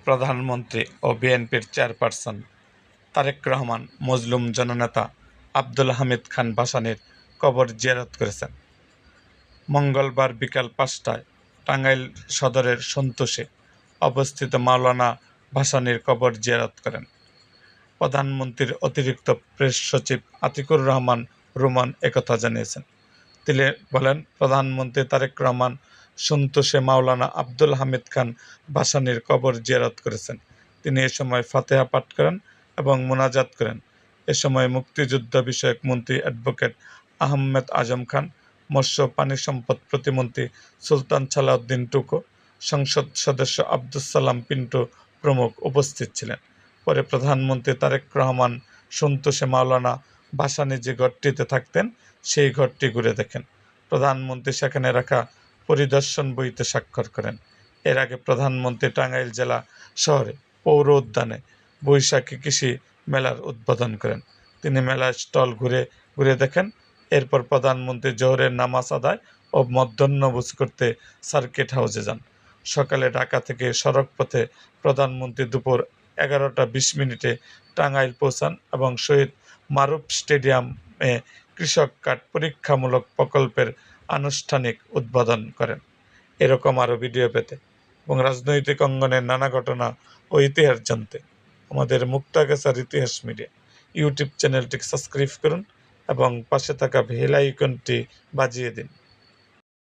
প্রধানমন্ত্রী ও বিএনপির চেয়ারপারসন তারেক রহমান মজলুম জননেতা আব্দুল হামিদ খান ভাসানীর কবর জিয়ারত করেছেন। মঙ্গলবার বিকাল ৫টায় টাঙ্গাইল সদরের সন্তোষে অবস্থিত মাওলানা ভাসানীর কবর জিয়ারত করেন। প্রধানমন্ত্রীর অতিরিক্ত প্রেস সচিব আতিকুর রহমান রুমান একথা জানিয়েছেন। তিনি বলেন, প্রধানমন্ত্রী তারেক রহমান সন্তোষে মাওলানা আব্দুল হামিদ খান ভাসানীর কবর জিয়ারত করেছেন। তিনি এ সময় ফাতেহা পাঠ করেন এবং মোনাজাত করেন। এ সময় মুক্তিযুদ্ধ বিষয়ক মন্ত্রী অ্যাডভোকেট আহমেদ আজম খান, মৎস্য পানি সম্পদ প্রতিমন্ত্রী সুলতান সালাউদ্দিন টুকু, সংসদ সদস্য আব্দুস সালাম পিন্টু প্রমুখ উপস্থিত ছিলেন। পরে প্রধানমন্ত্রী তারেক রহমান সন্তোষে মাওলানা ভাসানী যে ঘরটিতে থাকতেন সেই ঘরটি ঘুরে দেখেন। প্রধানমন্ত্রী সেখানে রাখা পরিদর্শন বইতে স্বাক্ষর করেন। এর আগে প্রধানমন্ত্রী টাঙ্গাইল জেলা শহরে পৌর উদ্যানে বৈশাখী কৃষি মেলার উদ্বোধন করেন। তিনি মেলার স্টল ঘুরে ঘুরে দেখেন। এরপর প্রধানমন্ত্রী জোহরের নামাজ আদায় ও মধ্যাহ্নভোজ করতে সার্কিট হাউসে যান। সকালে ঢাকা থেকে সড়ক পথে প্রধানমন্ত্রী দুপুর 11টা 20 মিনিটে টাঙ্গাইল পৌঁছান এবং শহীদ মারুফ স্টেডিয়ামে কৃষক কার্ড পরীক্ষামূলক প্রকল্পের আনুষ্ঠানিক উদ্বোধন করেন। এরকম আরও ভিডিও পেতে এবং রাজনৈতিক অঙ্গনের নানা ঘটনা ও ইতিহাস জানতে আমাদের মুক্তাগাছার ইতিহাস মিডিয়া ইউটিউব চ্যানেলটি সাবস্ক্রাইব করুন এবং পাশে থাকা বেল আইকনটি বাজিয়ে দিন।